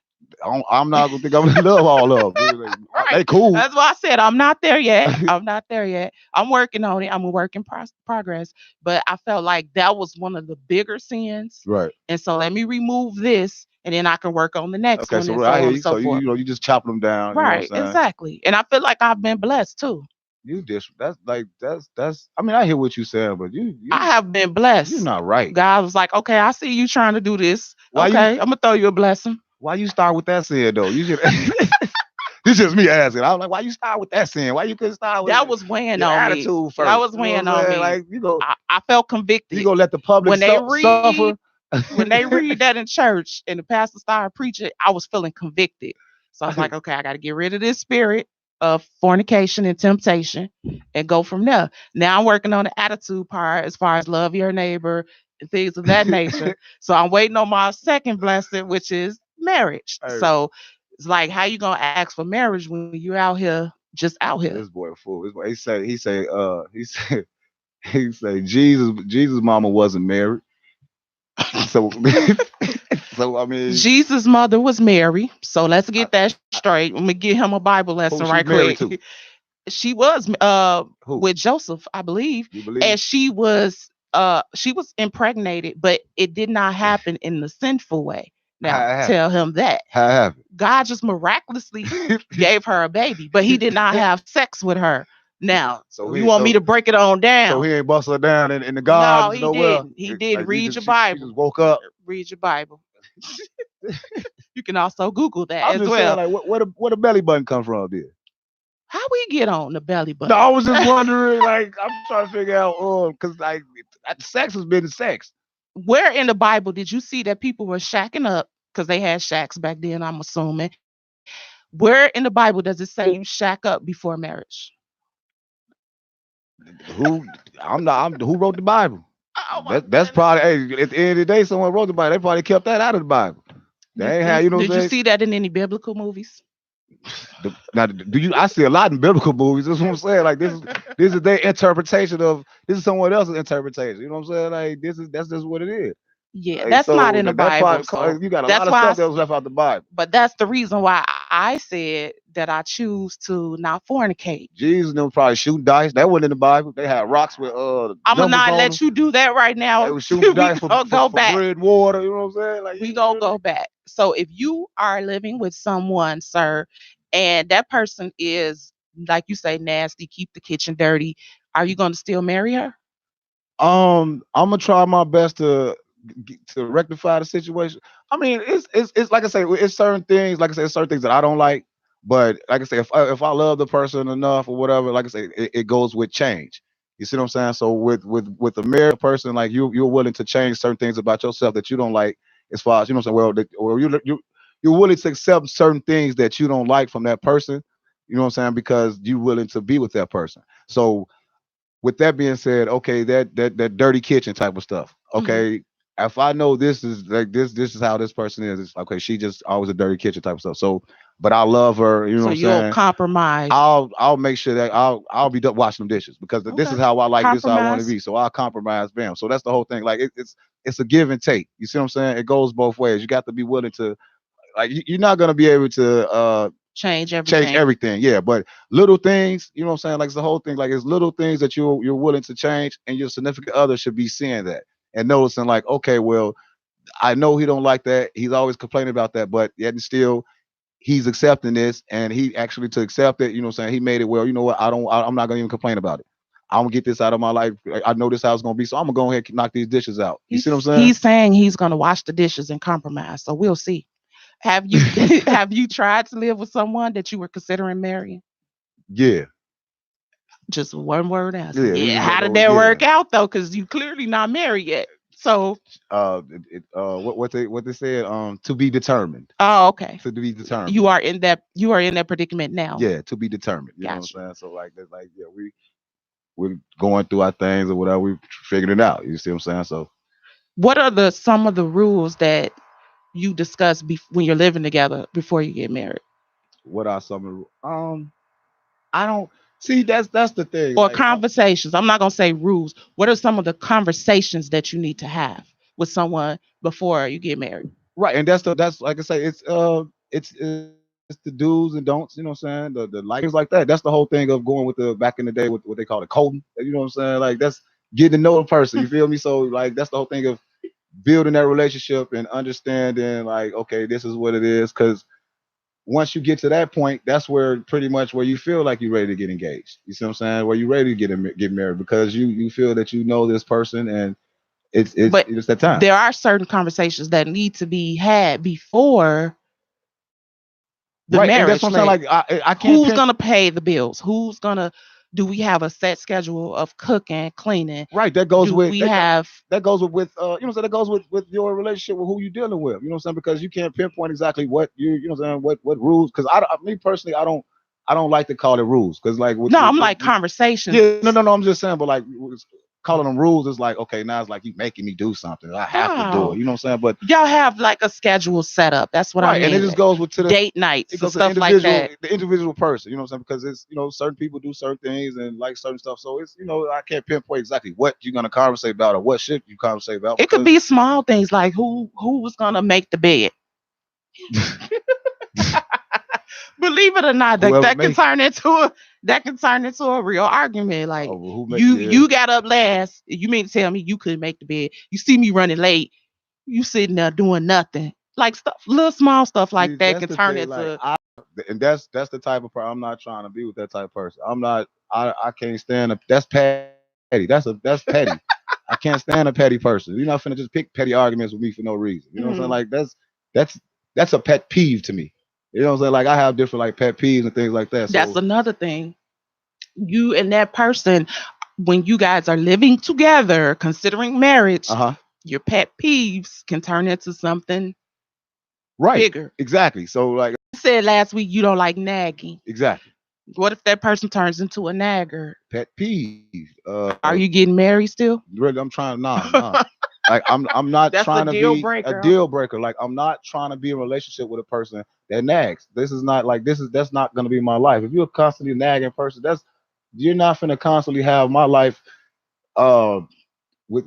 I'm not gonna think I'm gonna love all of them. They Right. cool. That's why I said I'm not there yet. I'm not there yet. I'm working on it. I'm a work in progress. But I felt like that was one of the bigger sins. Right. And so let me remove this and then I can work on the next Okay, one so and so I on hear and you. so So forth. you just chop them down. You know Right, what I'm saying? exactly. And I feel like I've been blessed too. You that's. I mean, I hear what you saying, but I have been you're blessed. not right. God was like, okay, I see you trying to do this. Why you Okay, I'm gonna throw you a blessing. why you start with that sin though? You should. This is just me asking. I was like, why you start with that sin? Why you couldn't start with That was weighing your on me. attitude first? That was You know weighing what I'm on saying? me. Like I felt you convicted. gonna let the public When they suffer. when they read that in church and the pastor started preaching, I was feeling convicted. So I was like, okay, I got to get rid of this spirit of fornication and temptation and go from there. Now I'm working on the attitude part as far as love your neighbor and things of that nature. So I'm waiting on my second blessing, which is marriage. Hey, So it's like, how you gonna ask for marriage when you out here just out here? this boy a fool. This boy, he say Jesus mama wasn't married. So so I mean Jesus' mother was Mary. So let's get that straight. Let me give him a Bible who lesson she right married quick. to? She was Who? with Joseph, I believe, You believe? and she was impregnated, but it did not happen in the sinful way. How Now it happened? tell him that How it happened? God just miraculously gave her a baby, but he did not have sex with her. Now So you want me to break it on so down? he ain't busted her down in the No, gardens he nowhere. didn't. He didn't. Like Read your she Bible. just woke up. Read your Bible. You can also Google that I'm as just saying, well. like, where the belly button come from, there? How we get on the belly No, button? I was just wondering. Like, I'm trying to figure out, because like, sex has been sex. Where in the Bible did you see that people were shacking up because they had shacks back then? I'm assuming. Where in the Bible does it say you shack up before marriage? Who? Who wrote the Bible? Oh my That's goodness. probably. Hey, at the end of the day, someone wrote the Bible. They probably kept that out of the Bible. They ain't had, you know what Did I'm you saying? see that in any biblical movies? Now, do you? I see a lot in biblical movies. That's what I'm saying. Like this is their interpretation of. This is someone else's interpretation. You know what I'm saying? Like that's just what it is. Yeah, Like, that's not so in the that Bible. part, So you got a that's lot of why stuff that was left out the Bible. but that's the reason why I said that I choose to not fornicate. Jesus and them probably shooting dice. That wasn't in the Bible. They had rocks with I'm gonna numbers not on them. let you do that right They now. was shooting We dice gonna go for back. bread and water. You know what I'm saying? Like We gonna go back. So if you are living with someone, sir, and that person is like you say nasty, keep the kitchen dirty, are you gonna still marry her? I'm gonna try my best to rectify the situation. I mean, it's like I say, it's certain things. Like I say, it's certain things that I don't like. But like I say, if I love the person enough or whatever, like I say, it goes with change. You see what I'm saying? So with a married person, like you're willing to change certain things about yourself that you don't like, as far as you know what I'm saying. Well, you're willing to accept certain things that you don't like from that person. You know what I'm saying? Because you're willing to be with that person. So with that being said, okay, that dirty kitchen type of stuff. Mhm. Okay, if I know this is like this is how this person is, it's okay. She just always a dirty kitchen type of stuff. So, but I love her. You know So what I'm you'll saying? compromise. I'll make sure that I'll be washing them dishes because this is Okay. how I like this. How I want to Compromise. be. So I'll compromise, bam. So that's the whole thing. Like it's a give and take. You see what I'm saying? It goes both ways. You got to be willing to like you're not gonna be able to Change change everything. everything. Yeah, but little things, you know what I'm saying? Like it's the whole thing. Like it's little things that you're willing to change, and your significant other should be seeing that and noticing, like, okay, well, I know he don't like that. He's always complaining about that, but yet and still he's accepting this, and he actually to accept it. You know what I'm saying? He made it well. You know what? I'm not gonna even complain about it. I'm gonna get this out of my life. I know this how it's gonna be, so I'm gonna go ahead and knock these dishes out. You see what I'm He's saying he's gonna wash the dishes and compromise. So we'll see. Have you saying? have you tried to live with someone that you were considering marrying? Yeah, Just one word answer. yeah. We Yeah. just How gonna did go. that Yeah. work out though? Because you clearly not married yet. So What they said, to be determined. oh okay. To be determined. You are in that predicament now. Yeah, to be determined. You know what I'm Gotcha. saying? So like that's like yeah, we're going through our things or whatever. We figured it out. You see what I'm saying? So What are some of the rules that you discuss when you're living together before you get married? What are some I don't see that's the thing. Or Like conversations? I'm not gonna say rules. What are some of the conversations that you need to have with someone before you get married? right, and that's like I say, it's the do's and don'ts, you know what I'm saying? The like things like that. That's the whole thing of going with the back in the day with what they call the coding. You know what I'm saying? Like that's getting to know the person. You feel me? So like that's the whole thing of building that relationship and understanding like, okay, this is what it is. Cause once you get to that point, that's where pretty much where you feel like you're ready to get engaged. You see what I'm saying? Where you're ready to get married because you feel that you know this person and But it's that time. there are certain conversations that need to be had before the Right, and that's marriage. what I'm saying. Like, Like I can't who's pin gonna pay the bills? Who's gonna do we have a set schedule of cooking, cleaning? right. That goes Do with we have that goes with you know what I'm saying, that goes with your relationship with who you're dealing with. You know what I'm saying? Because you can't pinpoint exactly what you know what I'm saying, what rules. Because me personally, I don't like to call it rules. Because like no, I'm like with conversations. yeah, no, I'm just saying, but like calling them rules is like, okay, now it's like you making me do something. I have to do No. it. You know what I'm saying? But Y'all have like a schedule set up. That's what I right, and it mean. just goes with to the Date nights it and goes to the stuff like individual that. the individual person. You know what I'm saying? Because it's certain people do certain things and like certain stuff. So it's I can't pinpoint exactly what you're gonna conversate about or what should you conversate about It could because be small things like who was gonna make the bed. Believe it or not, whoever make that can turn into a real argument. Like who make yeah. you got up last. You mean to tell me you couldn't make the bed? You see me running late. You sitting there doing nothing. Like stuff, little small stuff like See, that that's can the turn thing. Like into. and that's the type of person I'm not trying to be with that type of person. I'm not I can't stand that's petty. That's petty. I can't stand a petty person. You're not finna just pick petty arguments with me for no reason. You know what I'm saying? Mhm. Like that's that's a pet peeve to me. You know what I'm saying? Like I have different like pet peeves and things like that. That's So another thing. You and that person, when you guys are living together, considering marriage, uh-huh. your pet peeves can turn into something Right. bigger. Exactly. So like I said last week you don't like nagging. exactly. What if that person turns into a nagger? Pet peeve. Are you getting married still? Really, I'm trying nah. Like I'm not That's a trying to deal be a breaker. deal breaker. Like I'm not trying to be in a relationship with a person that nags. This is not like that's not gonna be my life. If you're a constantly nagging person, that's you're not gonna constantly have my life uh with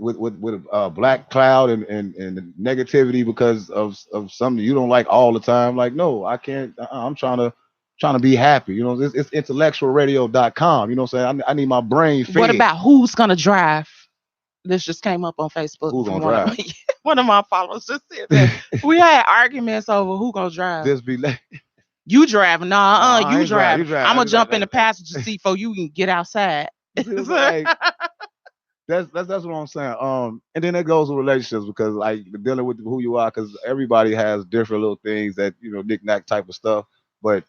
black cloud and negativity because of something you don't like all the time. Like no, I can't. I'm trying to be happy. You know, it's intellectualradio.com. You know what I'm saying? I need my brain What fed. about who's gonna drive? This just came up on Facebook Who's from gonna drive? one of my followers just said that. We had arguments over who gonna drive. Just be like, You driving? Nah, I you ain't driving. driving. You drive. I'm I gonna just jump in the passenger seat so you can get outside. like that's what I'm saying. And then it goes with relationships because like dealing with who you are, because everybody has different little things that knick-knack type of stuff. But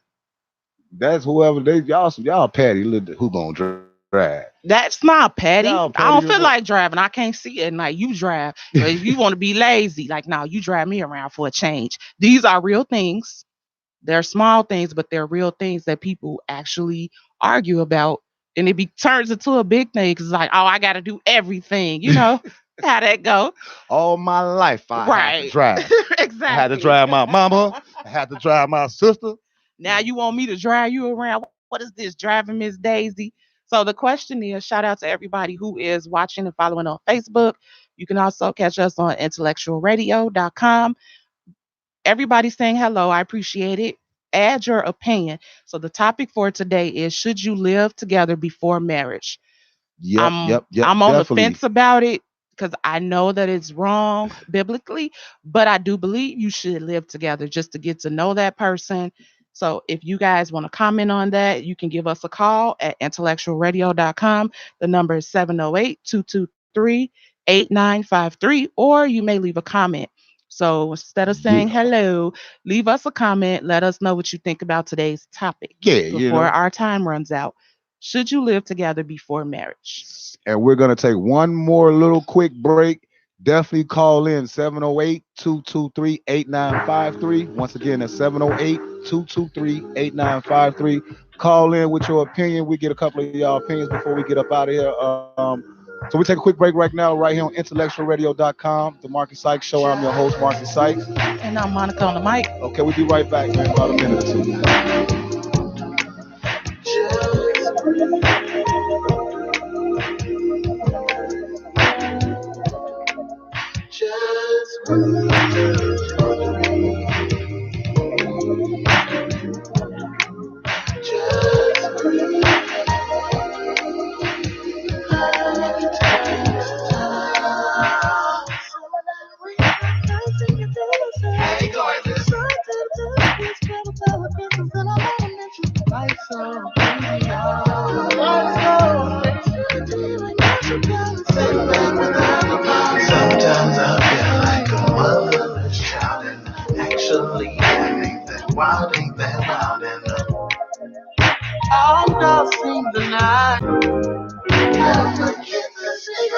that's whoever y'all petty. Who gonna drive? That's not petty. Y'all I don't petty. feel like driving. I can't see it at night. You drive. But if you want to be lazy, like now you drive me around for a change. These are real things. They're small things, but they're real things that people actually argue about. And it turns into a big thing because it's like, oh, I got to do everything. You know how that go. All my life I had to Right. drive. Exactly. I had to drive my mama. I had to drive my sister. Now you want me to drive you around. What is this? Driving Miss Daisy. So the question is, shout out to everybody who is watching and following on Facebook. You can also catch us on intellectualradio.com. Everybody's saying hello. I appreciate it. Add your opinion. So the topic for today is, should you live together before marriage? Yep, I'm yep, yep. I'm on the Definitely. fence about it because I know that it's wrong biblically, but I do believe you should live together just to get to know that person. So if you guys want to comment on that, you can give us a call at intellectualradio.com. The number is 708-223-8953, or you may leave a comment. So instead of saying Yeah. hello, leave us a comment. Let us know what you think about today's topic Yeah, before our time runs out. Should you live together before marriage? And we're going to take one more little quick break. Definitely call in 708-223-8953. Once again, that's 708-223-8953. Call in with your opinion. We get a couple of y'all opinions before we get up out of here. So we take a quick break right now, right here on IntellectualRadio.com, the Marcus Sykes Show. I'm your host, Marcus Sykes. And I'm Monica on the mic. Okay, we'll be right back, man, about a minute or two. Sometimes I feel like a motherless child, and actually, ain't that wild, ain't that wild, and I'm dancing the night. Never forget to say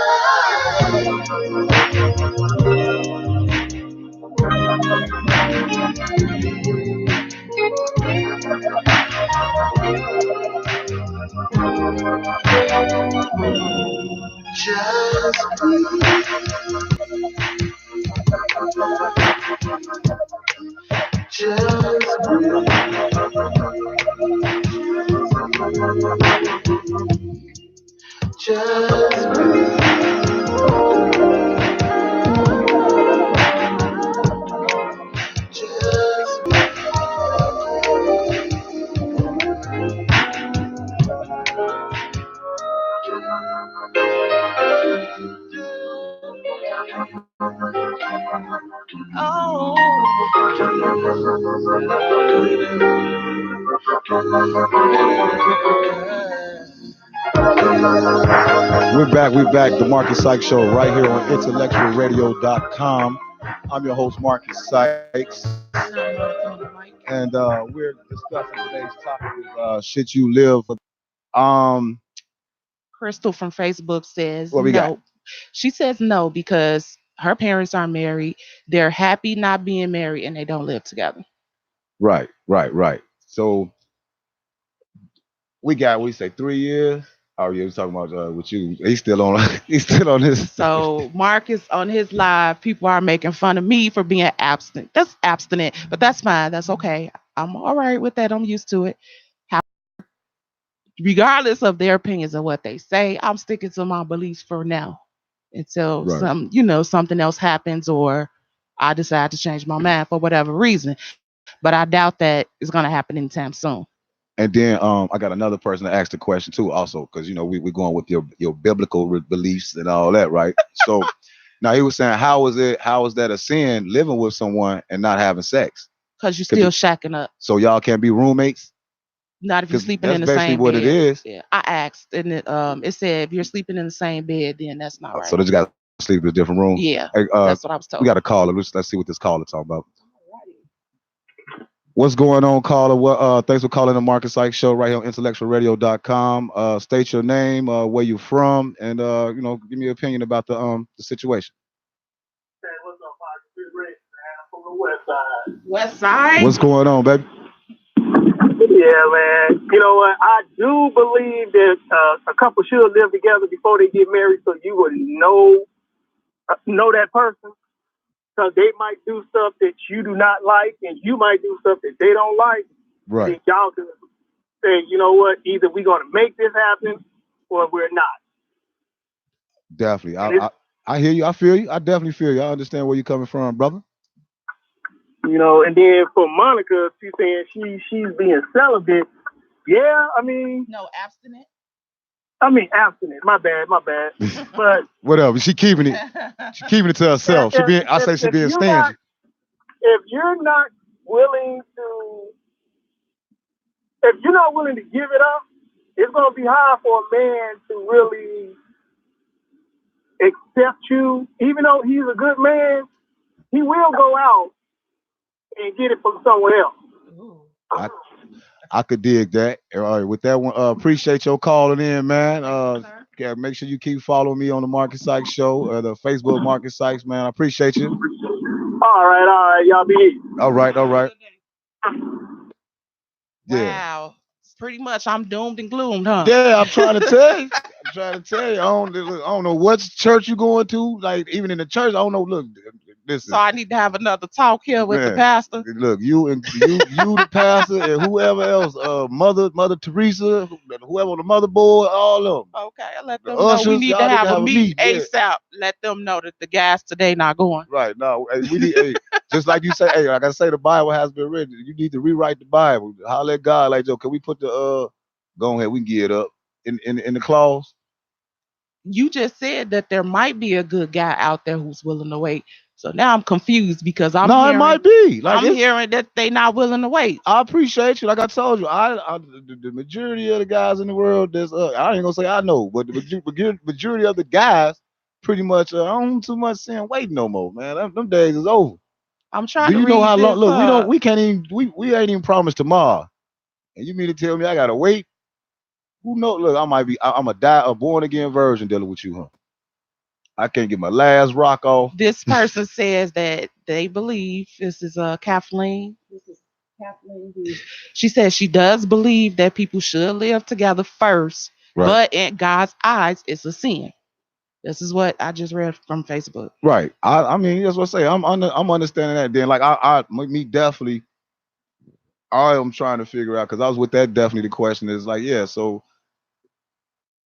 just We're back. The Marcus Sykes Show right here on IntellectualRadio.com. I'm your host, Marcus Sykes. And we're discussing today's topic is shit you live for. Crystal from Facebook says What we no. got? She says no because her parents are married. They're happy not being married and they don't live together. Right. So we got, what do you say, 3 years? Oh, yeah, we talking about with you. He's still on. He's still on this. So Marcus on his live, people are making fun of me for being abstinent. That's abstinent, but that's fine. That's okay. I'm all right with that. I'm used to it. Regardless of their opinions and what they say, I'm sticking to my beliefs for now until Right. something else happens or I decide to change my mind for whatever reason. But I doubt that it's gonna happen anytime soon. And then I got another person that asked the question too, also, because we're going with your biblical beliefs and all that, right? So now he was saying, how is that a sin living with someone and not having sex? Because you're still shacking up. So y'all can't be roommates? Not if you're 'Cause sleeping that's in the basically same what bed. it is. Yeah, I asked, and it said if you're sleeping in the same bed, then that's not right. So they just got to sleep in a different room. Yeah, Hey, that's what I was told. we got a caller. Let's see what this caller talking about. What's going on, caller? Thanks for calling the Marcus Sykes Show right here on IntellectualRadio.com. State your name, where you from, and give me your opinion about the situation. Hey, what's up, Fox? Big Red, man. I'm from the West Side. West Side. What's going on, baby? Yeah, man. You know what? I do believe that a couple should live together before they get married, so you would know that person. Because they might do stuff that you do not like, and you might do stuff that they don't like. Right. Then y'all can say, you know what? Either we're gonna make this happen, or we're not. Definitely. I hear you. I feel you. I definitely feel you. I understand where you're coming from, brother. You know, and then for Monica, she's saying she's being celibate. Yeah, I mean, No, abstinent. abstinent. My bad. But Whatever. She keeping it. She keeping it to herself. She being stingy. If you're not willing to give it up, it's gonna be hard for a man to really accept you. Even though he's a good man, he will go out and get it from someone else. I could dig that. All right, with that one, appreciate your calling in, man. Yeah, make sure you keep following me on the Marcus Sykes Show, the Facebook Marcus Sykes, man. I appreciate you. All right, y'all be easy. All right. Yeah. Wow. Pretty much, I'm doomed and gloomed, huh? Yeah, I'm trying to tell you. I don't know what church you going to. Like, even in the church, I don't know. Look, listen. So I need to have another talk here with the Man, pastor. Look, you, the pastor, and whoever else, Mother Teresa, whoever on the motherboard, all of them. Okay, I let them The know we ushers, need y'all to have a meeting yeah. ASAP. Let them know that the gas today not going. Right. No, hey, we need, hey, just like you say, hey, like I say, the Bible has been written. You need to rewrite the Bible. Holler at God, like, Joe, can we put the go ahead, we can get it up in the clause. You just said that there might be a good guy out there who's willing to wait. So now I'm confused because it might be. Like, I'm hearing that they not willing to wait. I appreciate you. Like I told you, the majority of the guys in the world, there's I ain't gonna say I know, but the majority of the guys pretty much I don't too much saying wait no more, man. Them days is over. I'm trying to Do you know how long? this, Look, we can't even we ain't even promised tomorrow. And you mean to tell me I gotta wait? Who knows? Look, I'm a born again virgin dealing with you, huh? I can't get my last rock off. This person says that they believe, this is Kathleen. This is Kathleen. She says she does believe that people should live together first, right. But in God's eyes, it's a sin. This is what I just read from Facebook. Right. I mean, that's what I say. I'm understanding that. Then, like, me definitely. I am trying to figure out, because I was with that. Definitely, the question is like, yeah. So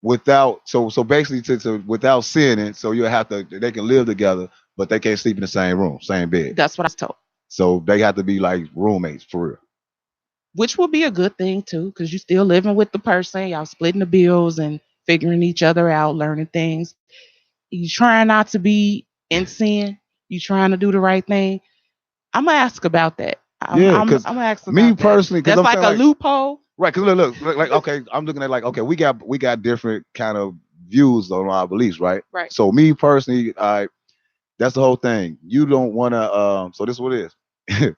basically, without sinning, so you have to. They can live together, but they can't sleep in the same room, same bed. That's what I was told. So they have to be like roommates for real. Which would be a good thing too, because you're still living with the person. Y'all splitting the bills and figuring each other out, learning things. You trying not to be in sin. You trying to do the right thing. I'm gonna ask about that. I'm gonna ask about me personally, that. That's like a loophole. Right, because look, like, okay, I'm looking at like, okay, we got different kind of views on our beliefs, right? Right. So me personally, that's the whole thing. You don't want to, so this is what it is.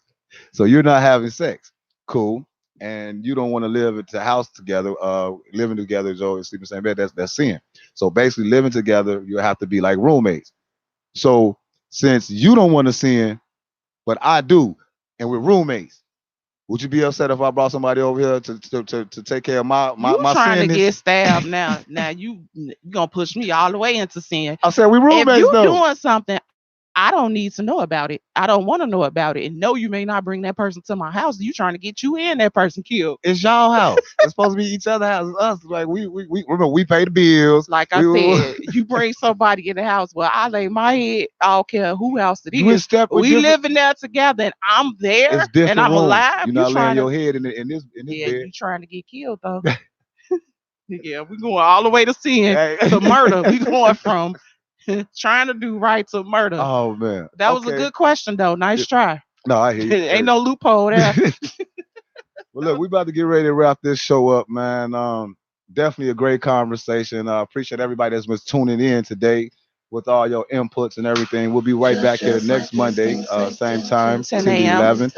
So you're not having sex, cool, and you don't want to live at the house together, living together, so sleep in the same bed. That's sin. So basically, living together, you have to be like roommates. So since you don't want to sin, but I do, and we're roommates, would you be upset if I brought somebody over here to take care of my trying sin? To get stabbed now. Now you gonna push me all the way into sin. I said we roommates. If you though. Doing something, I don't need to know about it. I don't want to know about it. And no, you may not bring that person to my house. You trying to get you and that person killed. It's y'all house. It's supposed to be each other's house. It's us. Like we remember we pay the bills. Like I said, you bring somebody in the house. Well, I lay my head. I don't care who else it is. We living there together, and I'm there, and I'm alive. You're not laying your head in this bed. You trying to get killed though. Yeah, we going all the way to sin to murder. We going from trying to do right to murder. Oh man, that was a good question though. Nice try. No, I hear you. Ain't no loophole there. Well, look, we about to get ready to wrap this show up, man. Definitely a great conversation. I appreciate everybody that's been tuning in today with all your inputs and everything. We'll be right back here next Monday, same time, 10 to 11.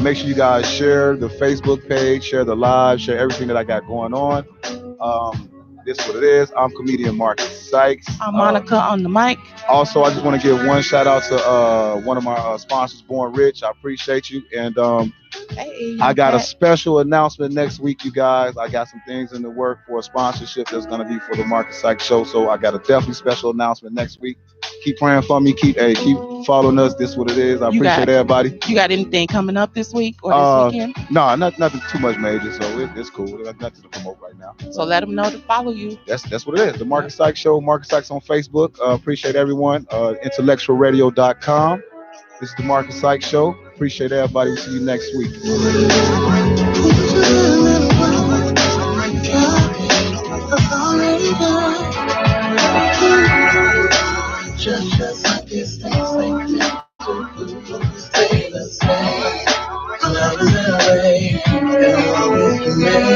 Make sure you guys share the Facebook page, share the live, share everything that I got going on. This is what it is. I'm comedian Marcus Sykes. I'm Monica on the mic. Also, I just want to give one shout out to one of my sponsors, Born Rich. I appreciate you. And I got a special announcement next week, you guys. I got some things in the work for a sponsorship that's going to be for the Marcus Sykes Show. So I got a definitely special announcement next week. Keep praying for me. Keep following us. This is what it is. I appreciate everybody. You got anything coming up this week or this weekend? No, nothing too much major. So it's cool. There's nothing to promote right now. So let them know to follow you. That's what it is. The Marcus Sykes Show. Marcus Sykes on Facebook. Appreciate everyone. IntellectualRadio.com. This is the Marcus Sykes Show. Appreciate everybody. We'll see you next week. Just